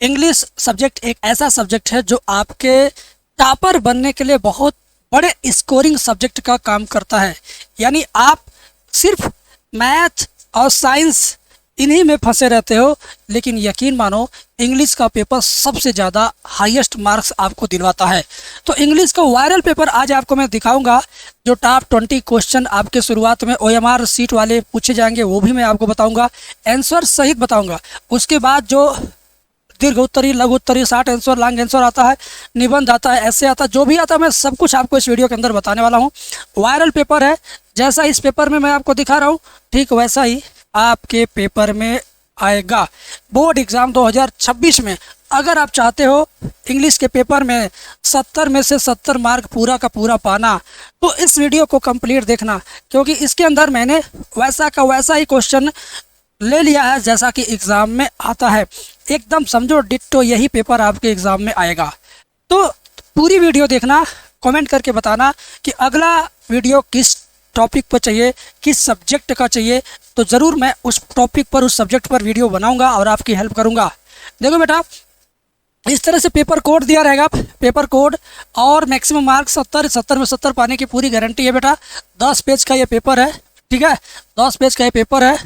English subject एक ऐसा subject है जो आपके टॉपर बनने के लिए बहुत बड़े स्कोरिंग सब्जेक्ट का काम करता है। यानी आप सिर्फ मैथ और साइंस इन्हीं में फंसे रहते हो, लेकिन यकीन मानो इंग्लिश का पेपर सबसे ज़्यादा हाईएस्ट मार्क्स आपको दिलवाता है। तो इंग्लिश का वायरल पेपर आज आपको मैं दिखाऊंगा। जो टॉप 20 क्वेश्चन आपके शुरुआत में ओएमआर सीट वाले पूछे जाएंगे वो भी मैं आपको बताऊंगा, आंसर सहित बताऊंगा। उसके बाद जो दीर्घ उत्तरी, लघु उत्तरी, शॉर्ट आंसर, लॉन्ग आंसर आता है, निबंध आता है, ऐसे आता है, जो भी आता है मैं सब कुछ आपको इस वीडियो के अंदर बताने वाला हूँ। वायरल पेपर है, जैसा इस पेपर में मैं आपको दिखा रहा हूँ ठीक वैसा ही आपके पेपर में आएगा। बोर्ड एग्ज़ाम 2026 में अगर आप चाहते हो इंग्लिश के पेपर में 70 में से 70 मार्क पूरा का पूरा पाना, तो इस वीडियो को कंप्लीट देखना, क्योंकि इसके अंदर मैंने वैसा का वैसा ही क्वेश्चन ले लिया है जैसा कि एग्ज़ाम में आता है। एकदम समझो डिट्टो यही पेपर आपके एग्ज़ाम में आएगा। तो पूरी वीडियो देखना, कमेंट करके बताना कि अगला वीडियो किस टॉपिक पर चाहिए, किस सब्जेक्ट का चाहिए, तो ज़रूर मैं उस टॉपिक पर, उस सब्जेक्ट पर वीडियो बनाऊंगा और आपकी हेल्प करूंगा। देखो बेटा, इस तरह से पेपर कोड दिया रहेगा, पेपर कोड, और मैक्सिमम मार्क 70 में 70 पाने की पूरी गारंटी है बेटा। 10 पेज का ये पेपर है, ठीक है, 10 पेज का ये पेपर है।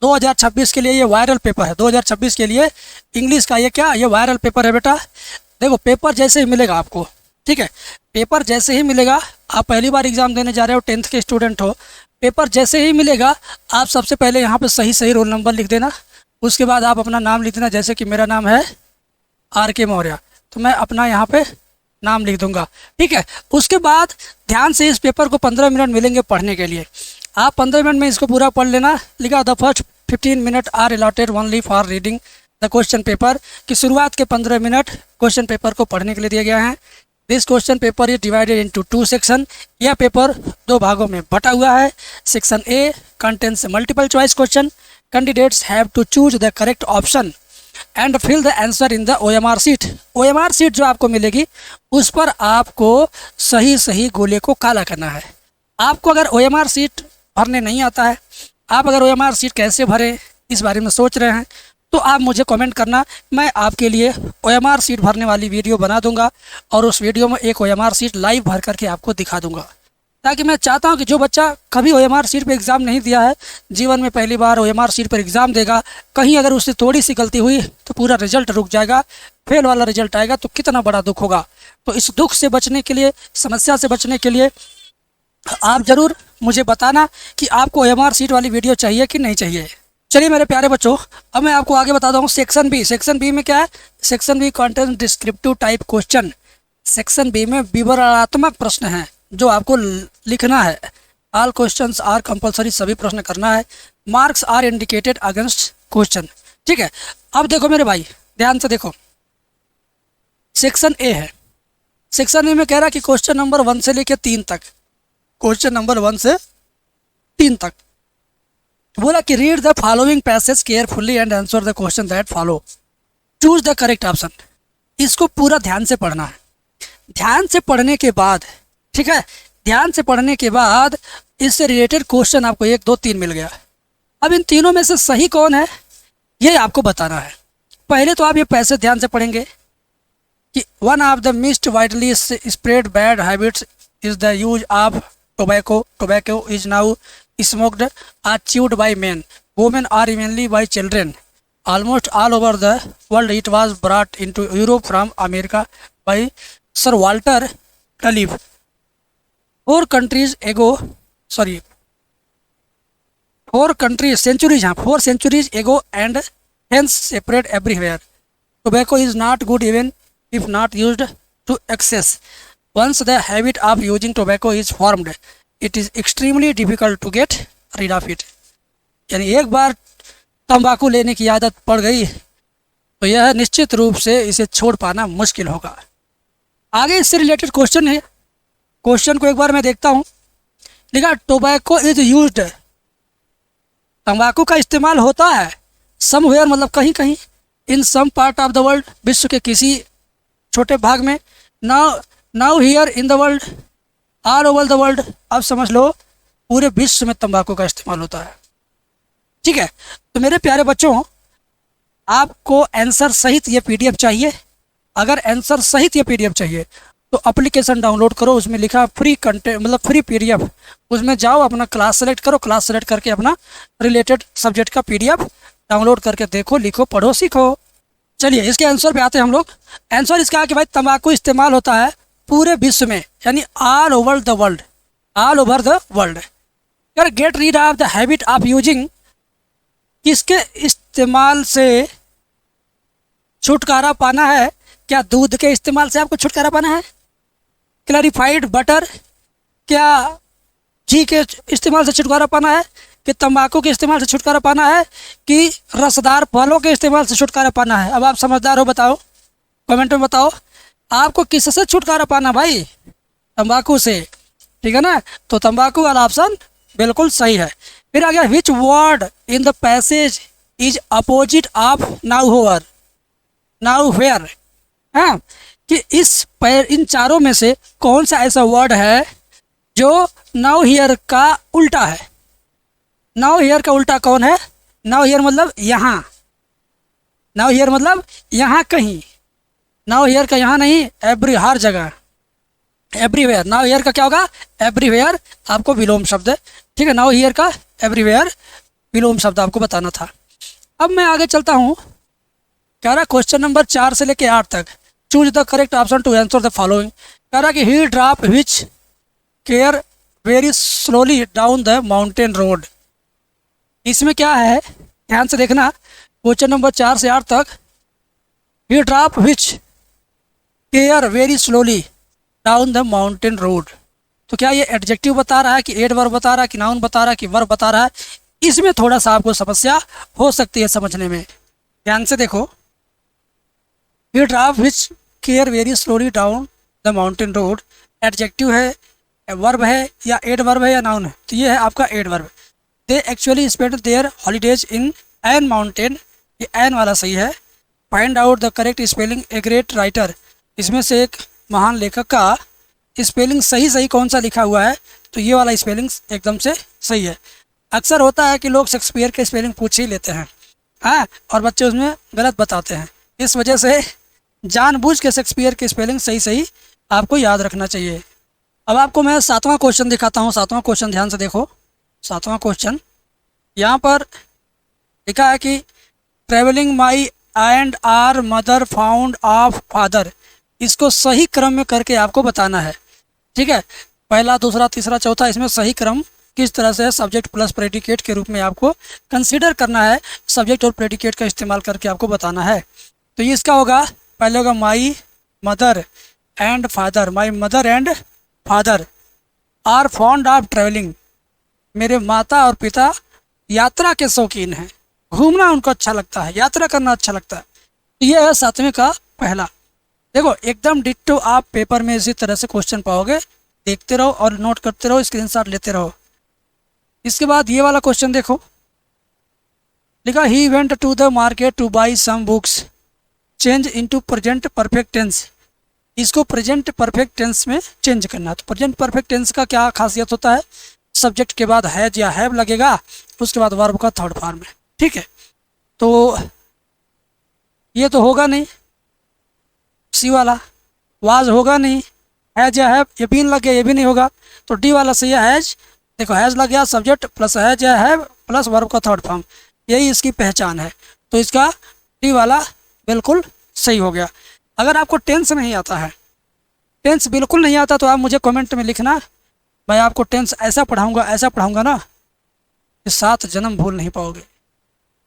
2026 के लिए ये वायरल पेपर है, 2026 के लिए इंग्लिश का ये वायरल पेपर है बेटा। देखो पेपर जैसे ही मिलेगा आपको, ठीक है, पेपर जैसे ही मिलेगा, आप पहली बार एग्ज़ाम देने जा रहे हो, 10th के स्टूडेंट हो, पेपर जैसे ही मिलेगा आप सबसे पहले यहाँ पे सही सही रोल नंबर लिख देना। उसके बाद आप अपना नाम लिख देना, जैसे कि मेरा नाम है RK मौर्य, तो मैं अपना यहाँ पे नाम लिख दूंगा, ठीक है। उसके बाद ध्यान से इस पेपर को 15 मिनट मिलेंगे पढ़ने के लिए। आप 15 मिनट में इसको पूरा पढ़ लेना। लिखा the first 15 minute are allotted only for reading the question paper, कि शुरुआत के 15 मिनट क्वेश्चन पेपर को पढ़ने के लिए दिया गया है। This question paper is divided into 2 section. यह पेपर 2 भागों में बटा हुआ है। Section A contains multiple choice question. Candidates have to choose the correct option and fill the answer in the OMR sheet. OMR sheet जो आपको मिलेगी उस पर आपको सही सही गोले को काला करना है। आपको अगर OMR सीट भरने नहीं आता है, आप अगर OMR सीट कैसे भरें इस बारे में सोच रहे हैं, तो आप मुझे कमेंट करना, मैं आपके लिए OMR सीट भरने वाली वीडियो बना दूंगा और उस वीडियो में एक OMR सीट लाइव भर करके आपको दिखा दूंगा। ताकि मैं चाहता हूं कि जो बच्चा कभी OMR सीट पर एग्ज़ाम नहीं दिया है, जीवन में पहली बार OMR सीट पर एग्ज़ाम देगा, कहीं अगर उससे थोड़ी सी गलती हुई तो पूरा रिजल्ट रुक जाएगा, फेल वाला रिजल्ट आएगा, तो कितना बड़ा दुख होगा। तो इस दुख से बचने के लिए, समस्या से बचने के लिए आप ज़रूर मुझे बताना कि आपको OMR सीट वाली वीडियो चाहिए कि नहीं चाहिए। चलिए मेरे प्यारे बच्चों, अब मैं आपको आगे बताता हूँ सेक्शन बी। सेक्शन बी में क्या है? Section B content descriptive type question. Section B में विवरणात्मक प्रश्न हैं जो आपको लिखना है। ऑल क्वेश्चंस आर कंपलसरी, सभी प्रश्न करना है। Marks are indicated against question, ठीक है। अब देखो मेरे भाई, ध्यान से देखो, सेक्शन ए है। सेक्शन ए में कह रहा है कि क्वेश्चन नंबर 1 से लेकर 3 तक, क्वेश्चन नंबर 1 से 3 तक बोला कि read the following passage carefully and answer the question that follow, choose the correct option. इसको पूरा ध्यान से पढ़ना है। ध्यान से पढ़ने के बाद, ठीक है, ध्यान से पढ़ने के बाद इससे रिलेटेड क्वेश्चन आपको 1, 2, 3 मिल गया। अब इन तीनों में से सही कौन है ये आपको बताना है। पहले तो आप ये पैसेज ध्यान से पढ़ेंगे कि one of the most widely spread bad habits is the use of tobacco. Tobacco is now smoked or chewed by men. Women are mainly by children. Almost all over the world it was brought into Europe from America by Sir Walter Raleigh. 4 countries ago, sorry, 4 countries, centuries, 4 centuries ago, and hence separate everywhere. Tobacco is not good even if not used to excess. Once the habit of using tobacco is formed, it is extremely difficult to get rid of it. यानी एक बार तंबाकू लेने की आदत पड़ गई तो यह निश्चित रूप से इसे छोड़ पाना मुश्किल होगा। आगे इससे रिलेटेड क्वेश्चन है। क्वेश्चन को एक बार मैं देखता हूँ। लिखा टोबैको इज यूज्ड, तंबाकू का इस्तेमाल होता है, समवेयर मतलब कहीं कहीं, in some part of the world, विश्व के किसी छोटे भाग में, now here in the world, all over the world. अब समझ लो पूरे विश्व में तंबाकू का इस्तेमाल होता है, ठीक है। तो मेरे प्यारे बच्चों, आपको आंसर सहित ये पीडीएफ चाहिए, अगर आंसर सहित ये पीडीएफ चाहिए तो एप्लीकेशन डाउनलोड करो, उसमें लिखा फ्री कंटेंट मतलब फ्री पीडीएफ, उसमें जाओ अपना क्लास सेलेक्ट करो, क्लास सेलेक्ट करके अपना रिलेटेड सब्जेक्ट का पीडीएफ डाउनलोड करके देखो, लिखो, पढ़ो, सीखो। चलिए इसके आंसर पे आते हैं हम लोग। आंसर इसका है कि भाई तंबाकू इस्तेमाल होता है पूरे विश्व में, यानी all over the world, all over the world. यार get rid of the habit of using, किसके इस्तेमाल से छुटकारा पाना है? क्या दूध के इस्तेमाल से आपको छुटकारा पाना है? क्लैरिफाइड बटर, क्या घी के इस्तेमाल से छुटकारा पाना है? कि तंबाकू के इस्तेमाल से छुटकारा पाना है? कि रसदार फलों के इस्तेमाल से छुटकारा पाना है? अब आप समझदार हो, बताओ, कमेंट में बताओ आपको किससे छुटकारा पाना भाई? तंबाकू से, ठीक है ना? तो तंबाकू वाला ऑप्शन बिल्कुल सही है। फिर आ गया which word in the passage is opposite of now however, now where, हाँ, कि इन चारों में से कौन सा ऐसा वर्ड है जो नाउ हियर का उल्टा है? नाउ हियर का उल्टा कौन है? नाउ हियर मतलब यहाँ, नाउ हियर मतलब यहाँ कहीं, नाउ हियर का यहाँ नहीं, एवरी, हर जगह, एवरीवेयर। नाउ हियर का क्या होगा? एवरीवेयर, आपको विलोम शब्द है, ठीक है? नाउ हियर का एवरीवेयर विलोम शब्द आपको बताना था। अब मैं आगे चलता हूँ, कह रहा क्वेश्चन नंबर 4 से लेके 8 तक, choose the correct option to answer the following. कह रहा कि he drove with care very slowly down the mountain road. इसमें क्या है, ध्यान से देखना, क्वेश्चन नंबर 4 से 8 तक, he drove with care very slowly down the mountain road. तो क्या ये एडजेक्टिव बता रहा है कि एडवर्ब बता रहा है कि नाउन बता रहा है कि वर्ब बता रहा है? इसमें थोड़ा सा आपको समस्या हो सकती है समझने में। ध्यान से देखो, he drive with care very slowly down the mountain road, adjective है, वर्ब है या एडवर्ब है या नाउन है? तो ये है आपका adverb. They actually spend there holidays in an mountain, ये एन वाला सही है। Find out the correct spelling a great writer, इसमें से एक महान लेखक का स्पेलिंग सही सही कौन सा लिखा हुआ है? तो ये वाला स्पेलिंग एकदम से सही है। अक्सर होता है कि लोग शेक्सपियर के स्पेलिंग पूछ ही लेते हैं, हाँ, और बच्चे उसमें गलत बताते हैं। इस वजह से जानबूझ के शेक्सपियर के स्पेलिंग सही सही आपको याद रखना चाहिए। अब आपको मैं 7वां क्वेश्चन दिखाता हूँ। 7वां क्वेश्चन ध्यान से देखो। 7वां क्वेश्चन यहाँ पर लिखा है कि travelling my and are mother found of father, इसको सही क्रम में करके आपको बताना है, ठीक है? पहला, दूसरा, तीसरा, चौथा, इसमें सही क्रम किस तरह से सब्जेक्ट प्लस प्रेडिकेट के रूप में आपको कंसीडर करना है, सब्जेक्ट और प्रेडिकेट का इस्तेमाल करके आपको बताना है। तो ये इसका होगा, पहले होगा my mother and father, my mother and father are fond of travelling, मेरे माता और पिता यात्रा के शौकीन हैं, घूमना उनको अच्छा लगता है, यात्रा करना अच्छा लगता है। तो ये है 7वें का पहला। देखो एकदम डिट्टो आप पेपर में इसी तरह से क्वेश्चन पाओगे, देखते रहो और नोट करते रहो, स्क्रीनशॉट लेते रहो। इसके बाद ये वाला क्वेश्चन देखो, लिखा he went to the market to buy some books, change into present perfect tense, इसको प्रेजेंट परफेक्ट टेंस में चेंज करना है। तो प्रेजेंट परफेक्ट टेंस का क्या खासियत होता है? सब्जेक्ट के बाद हैज या हैव लगेगा, उसके बाद वर्ब का थर्ड फॉर्म है, ठीक है? तो ये तो होगा नहीं, सी वाला वाज होगा नहीं, हैज या हैव ये बीन लग गया, ये भी नहीं होगा। तो डी वाला सही है, हैज। देखो हैज लग गया, सब्जेक्ट प्लस हैज या हैव प्लस वर्ब का थर्ड फॉर्म, यही इसकी पहचान है। तो इसका डी वाला बिल्कुल सही हो गया। अगर आपको टेंस नहीं आता है, टेंस बिल्कुल नहीं आता, तो आप मुझे कमेंट में लिखना, मैं आपको टेंस ऐसा पढ़ाऊंगा ना कि 7 जन्म भूल नहीं पाओगे।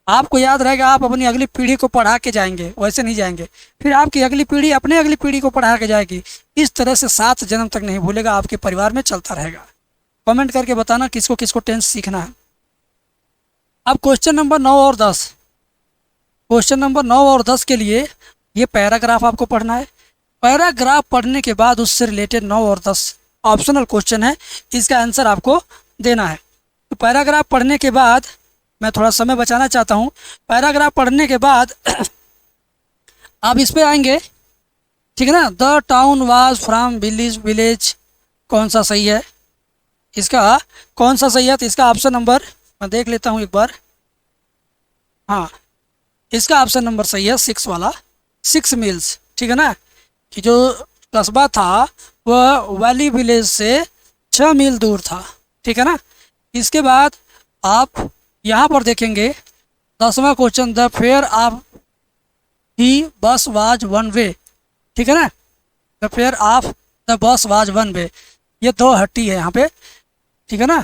आपको याद रहेगा, आप अपनी अगली पीढ़ी को पढ़ा के जाएंगे, वैसे नहीं जाएंगे, फिर आपकी अगली पीढ़ी अपने अगली पीढ़ी को पढ़ा के जाएगी। इस तरह से 7 जन्म तक नहीं भूलेगा, आपके परिवार में चलता रहेगा। कमेंट करके बताना किसको किसको टेंस सीखना है। अब क्वेश्चन नंबर 9 और 10, क्वेश्चन नंबर 9 और 10 के लिए ये पैराग्राफ आपको पढ़ना है। पैराग्राफ पढ़ने के बाद उससे रिलेटेड 9 और 10 ऑप्शनल क्वेश्चन है, इसका आंसर आपको देना है। तो पैराग्राफ पढ़ने के बाद, मैं थोड़ा समय बचाना चाहता हूँ, पैराग्राफ पढ़ने के बाद आप इस पे आएंगे, ठीक है ना? The town was from village, कौन सा सही है? इसका कौन सा सही है? तो इसका ऑप्शन नंबर मैं देख लेता हूँ एक बार, हाँ, इसका ऑप्शन नंबर सही है 6 वाला, 6 मील्स। ठीक है ना, कि जो कस्बा था वह वैली विलेज से 6 मील दूर था। ठीक है ना। इसके बाद आप यहाँ पर देखेंगे 10वां क्वेश्चन, द फेयर ऑफ ही बस वाज वन वे। ठीक है ना, the fair of the bus was one way, ये दो हट्टी है यहाँ पे। ठीक है ना,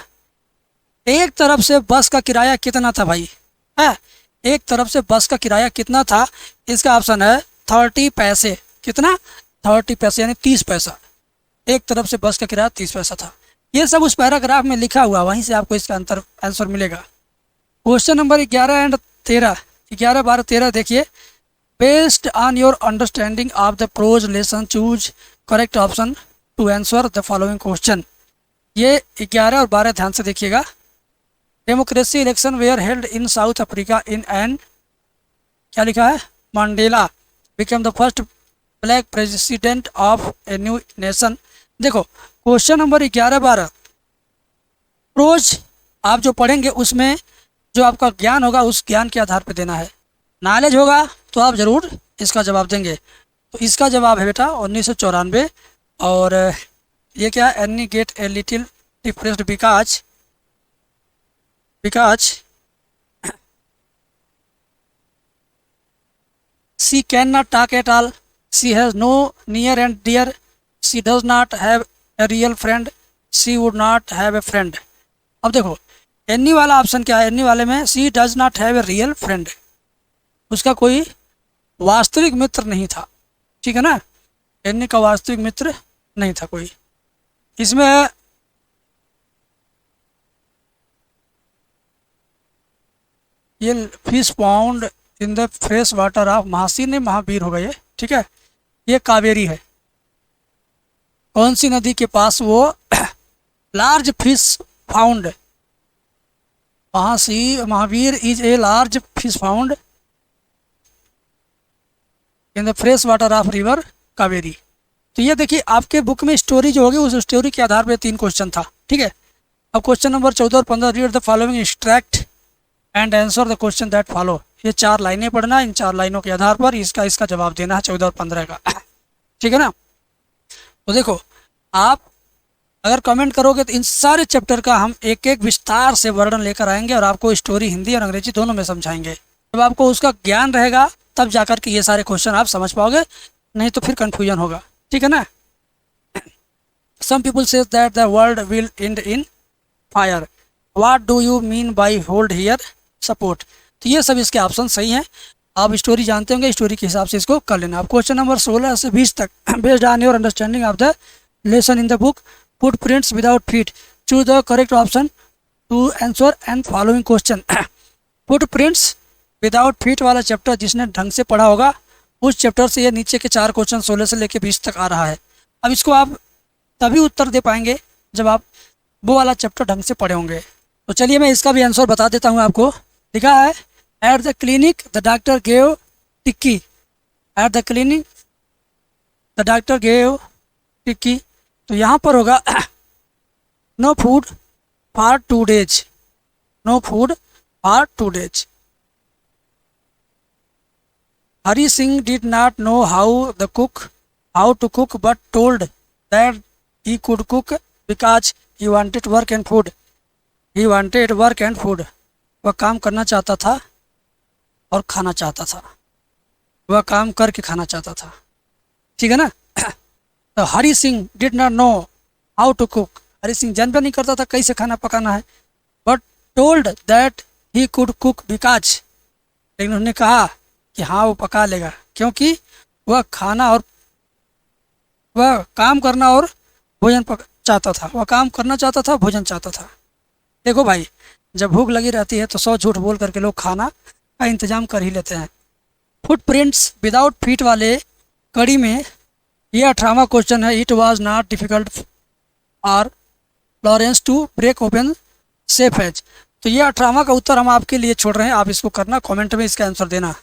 एक तरफ से बस का किराया कितना था भाई, है एक तरफ से बस का किराया कितना था? इसका ऑप्शन है 30 पैसे। कितना? 30 पैसे यानी 30 पैसा। एक तरफ से बस का किराया 30 पैसा था। ये सब उस पैराग्राफ में लिखा हुआ, वहीं से आपको इसका आंसर मिलेगा। क्वेश्चन नंबर 11 एंड 13, 11, 12, 13 देखिए। Based on your understanding of the prose lesson choose correct option to answer the following question. ये 11 और 12 ध्यान से देखिएगा। Democracy election were held in South Africa in and, क्या लिखा है, Mandela become the first black president of a new nation. देखो question number 11, 12 prose आप जो पढ़ेंगे उसमें जो आपका ज्ञान होगा उस ज्ञान के आधार पर देना है। नॉलेज होगा तो आप ज़रूर इसका जवाब देंगे। तो इसका जवाब है बेटा 1994। और ये क्या है, Annie get a little depressed because she can not talk at all, she has no near and dear, she does not have a real friend, she would not have a friend. अब देखो any वाला option क्या है, any वाले में she does not have a real friend, उसका कोई वास्तविक मित्र नहीं था। ठीक है ना, एनी का वास्तविक मित्र नहीं था कोई। इसमें ये fish found in the fresh water of महासी ने महावीर हो गए। ठीक है, ये कावेरी है। कौन सी नदी के पास वो large fish found, महासी Mahavir is a large fish found in the fresh water of river Kaveri. तो ये देखिए आपके बुक में स्टोरी जो होगी उस स्टोरी के आधार पर 3 क्वेश्चन था। ठीक है, अब क्वेश्चन नंबर 14 और 15, read the following extract and answer the question that follow. ये 4 लाइनें पढ़ना, इन 4 लाइनों के आधार पर इसका जवाब देना है 14 और 15 का। ठीक है ना। तो देखो आप अगर कमेंट करोगे तो इन सारे चैप्टर का हम एक एक विस्तार से वर्णन लेकर आएंगे और आपको स्टोरी हिंदी और अंग्रेजी दोनों में समझाएंगे। जब आपको उसका ज्ञान रहेगा तब जाकर के ये सारे क्वेश्चन आप समझ पाओगे, नहीं तो फिर कंफ्यूजन होगा। ठीक है ना। Some people say that the world will end in fire, what do you mean by hold here support. तो ये सब इसके ऑप्शन सही हैं। आप स्टोरी जानते होंगे, स्टोरी के हिसाब से इसको कर लेना। आप क्वेश्चन नंबर 16 से 20 तक, based on your understanding of the lesson in the book footprints without feet, choose the correct option to answer and following question. Footprints without feet वाला चैप्टर जिसने ढंग से पढ़ा होगा उस चैप्टर से ये नीचे के 4 क्वेश्चन 16 से लेकर 20 तक आ रहा है। अब इसको आप तभी उत्तर दे पाएंगे जब आप वो वाला चैप्टर ढंग से पढ़े होंगे। तो चलिए मैं इसका भी आंसर बता देता हूँ आपको। लिखा है at the clinic the doctor gave टिक्की, at the clinic the doctor gave टिक्की। तो यहाँ पर होगा no food for 2 days, no food for 2 days। Hari Singh did not know how to cook but told that he could cook because he wanted work and food, he wanted work and food. वह काम करना चाहता था और खाना चाहता था, वह काम करके खाना चाहता था। ठीक है ना। तो Hari Singh did not know how to cook, Hari Singh जानता नहीं करता था कैसे खाना पकाना है, but told that he could cook because, लेकिन उन्होंने कहा कि हाँ वो पका लेगा क्योंकि वह खाना और वह काम करना और भोजन चाहता था, वह काम करना चाहता था, भोजन चाहता था। देखो भाई जब भूख लगी रहती है तो 100 झूठ बोल करके लोग खाना का इंतजाम कर ही लेते हैं। फुटप्रिंट्स विदाउट फीट वाले कड़ी में ये 18वां क्वेश्चन है। It was not difficult for Lawrence to break open safe as. तो ये 18वां का उत्तर हम आपके लिए छोड़ रहे हैं, आप इसको करना, कमेंट में इसका आंसर देना।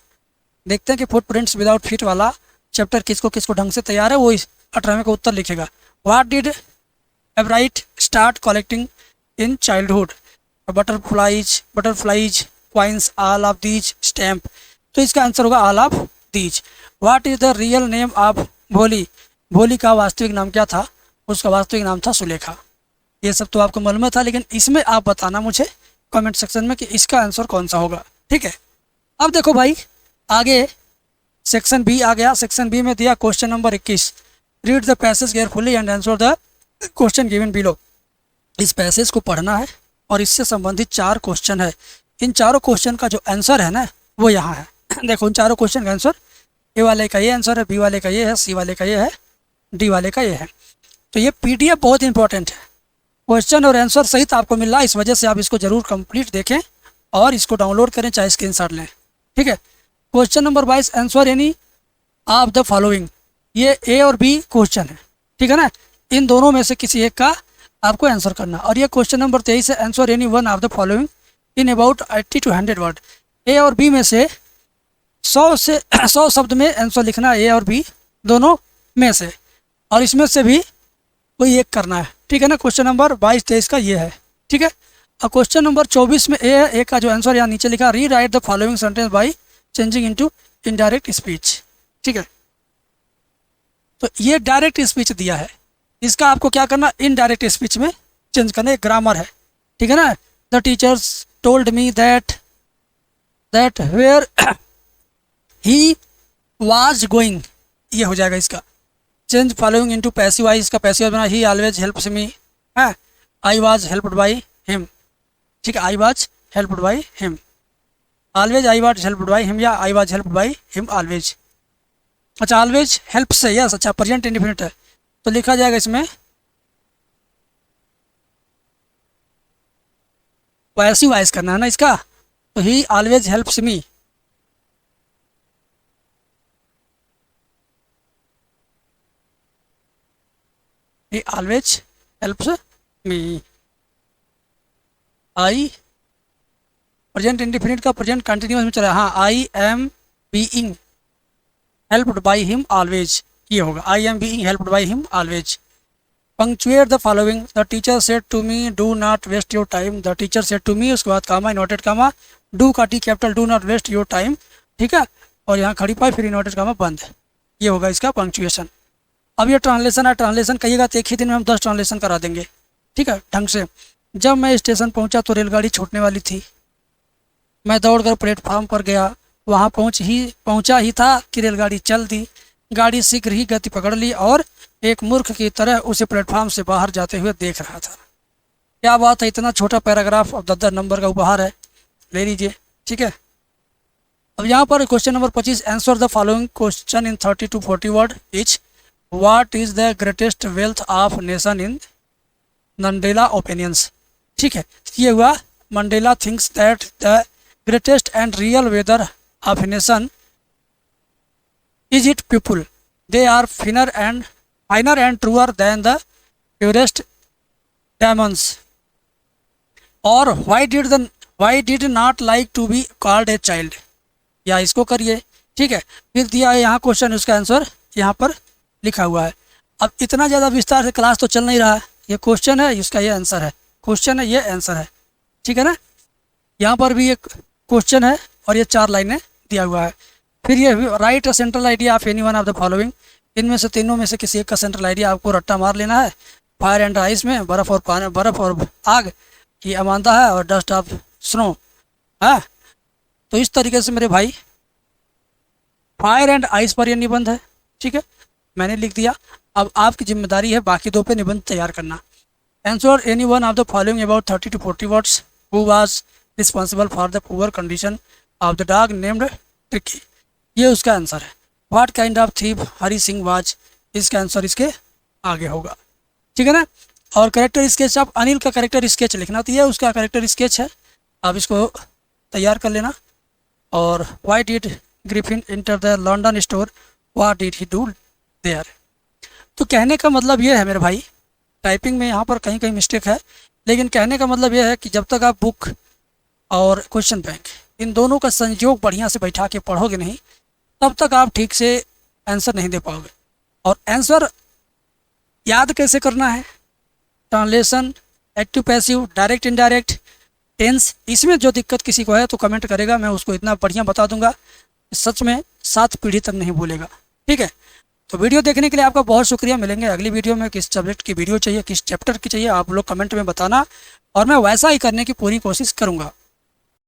देखते हैं कि फुटप्रिंट्स विदाउट फीट वाला चैप्टर किसको किसको ढंग से तैयार है, वो इस 18वें का उत्तर लिखेगा। What did Everett start collecting in childhood, butterflies, coins, all of these stamp. तो इसका आंसर होगा all of these. What is the real name of भोली? भोली का वास्तविक नाम क्या था? उसका वास्तविक नाम था सुलेखा। ये सब तो आपको मालूम था, लेकिन इसमें आप बताना मुझे कमेंट सेक्शन में कि इसका आंसर कौन सा होगा। ठीक है, अब देखो भाई आगे सेक्शन बी आ गया। सेक्शन बी में दिया question number 21, read the passage carefully and answer the question given below. इस पैसेज को पढ़ना है और इससे संबंधित 4 क्वेश्चन है। इन चारों क्वेश्चन का जो आंसर है ना वो यहाँ है। देखो उन चारों क्वेश्चन का आंसर, ए वाले का ये आंसर है, बी वाले का ये है, सी वाले का ये है, डी वाले का ये है। तो ये पीडीएफ बहुत इंपॉर्टेंट है, क्वेश्चन और आंसर सहित आपको मिल रहा है, इस वजह से आप इसको जरूर कंप्लीट देखें और इसको डाउनलोड करें, चाहे स्क्रीनशॉट लें। ठीक है, question number 22, answer any of the following. ये ए और बी क्वेश्चन है, ठीक है ना, इन दोनों में से किसी एक का आपको आंसर करना। और ये क्वेश्चन नंबर 23 है, answer any one of the following in about 80 to 100 word. A और बी में से 100 शब्द में आंसर लिखना है, ए और बी दोनों में से, और इसमें से भी कोई एक करना है। ठीक है ना, क्वेश्चन नंबर 22-23 का ये है। ठीक है, और क्वेश्चन नंबर 24 में ए है, ए का जो आंसर यहाँ नीचे लिखा, री right the following sentence by changing into indirect speech. ठीक है, तो ये डायरेक्ट स्पीच दिया है, इसका आपको क्या करना, इनडायरेक्ट स्पीच में चेंज करना, ग्रामर है। ठीक है ना, the teachers told me that where he was going, ये हो जाएगा इसका। Change following into passive voice, इसका पैसिव बना, ही ऑलवेज हेल्प्स मी है, I was helped by him. ठीक है, I was helped by him, always I was helped by him, या I was helped by him always. अच्छा, always help से, yes, अच्छा present indefinite है, तो लिखा जाएगा इसमें पैसिव वाइज करना है ना इसका, तो he always helps me. He always helps me. I present indefinite का प्रेजेंट कंटिन्यूअस में चला, हाँ, I am being helped by him always, ये होगा, I am being helped by him always. Punctuate the following, the teacher said to me do not waste your time, the teacher said to me, उसके बाद comma, inverted comma, do का T capital, do not waste your time. ठीक है, और यहाँ खड़ी पाई, फिर inverted कामा बंद, ये होगा इसका पंक्चुएशन। अब ये ट्रांसलेशन है, ट्रांसलेशन कहिएगा तो एक ही दिन में हम 10 ट्रांसलेशन करा देंगे। ठीक है, ढंग से। जब मैं स्टेशन पहुंचा तो रेलगाड़ी छूटने वाली थी, मैं दौड़कर प्लेटफार्म पर गया, वहां पहुंचा ही था कि रेलगाड़ी चल दी, गाड़ी शीघ्र ही गति पकड़ ली और एक मूर्ख की तरह उसे प्लेटफार्म से बाहर जाते हुए देख रहा था। क्या बात है, इतना छोटा पैराग्राफ और 10 नंबर का उपहार है, ले लीजिए। ठीक है, अब यहाँ पर question number 25, answer the following question in 30 to 40 word each. What is the greatest wealth of nation in Mandela opinions. ठीक है, ये हुआ Mandela thinks that the greatest and real weather of nation is it people, they are finer and truer than the purest diamonds, और why did not like to be called a child, या इसको करिए। ठीक है, फिर दिया है यहाँ क्वेश्चन, उसका आंसर यहाँ पर लिखा हुआ है। अब इतना ज़्यादा विस्तार से क्लास तो चल नहीं रहा है, ये क्वेश्चन है, इसका ये आंसर है, क्वेश्चन है, ये आंसर है। ठीक है ना, यहाँ पर भी एक क्वेश्चन है और ये 4 लाइनें दिया हुआ है। फिर ये right central idea of any one of the following, इनमें से तीनों में से किसी एक का सेंट्रल आइडिया आपको रट्टा मार लेना है। फायर एंड आइस में बर्फ़ और आग ये अमानता है, और डस्ट ऑफ स्नो है। तो इस तरीके से मेरे भाई फायर एंड आइस पर यह निबंध है। ठीक है, मैंने लिख दिया, अब आपकी जिम्मेदारी है बाकी 2 पे निबंध तैयार करना। Answer any one of the following about 30 to 40 words. Who was responsible for the poor condition of the dog named tricky, ये उसका आंसर है। What kind of thief Hari Singh was, इसका आंसर इसके आगे होगा। ठीक है ना, और करेक्टर स्केच, आप अनिल का करेक्टर स्केच लिखना, तो ये उसका करेक्टर स्केच है, आप इसको तैयार कर लेना। और why did Griffin enter the London store, what did he do their. तो कहने का मतलब ये है मेरे भाई, टाइपिंग में यहाँ पर कहीं कहीं मिस्टेक है, लेकिन कहने का मतलब ये है कि जब तक आप बुक और क्वेश्चन बैंक इन दोनों का संयोग बढ़िया से बैठा के पढ़ोगे नहीं, तब तक आप ठीक से आंसर नहीं दे पाओगे। और आंसर याद कैसे करना है, translation, active passive, direct indirect, tense, इसमें जो दिक्कत किसी को है तो कमेंट करेगा, मैं उसको इतना बढ़िया बता दूंगा सच में 7 पीढ़ी तक नहीं भूलेगा। ठीक है, तो वीडियो देखने के लिए आपका बहुत शुक्रिया। मिलेंगे अगली वीडियो में। किस सब्जेक्ट की वीडियो चाहिए, किस चैप्टर की चाहिए, आप लोग कमेंट में बताना और मैं वैसा ही करने की पूरी कोशिश करूँगा।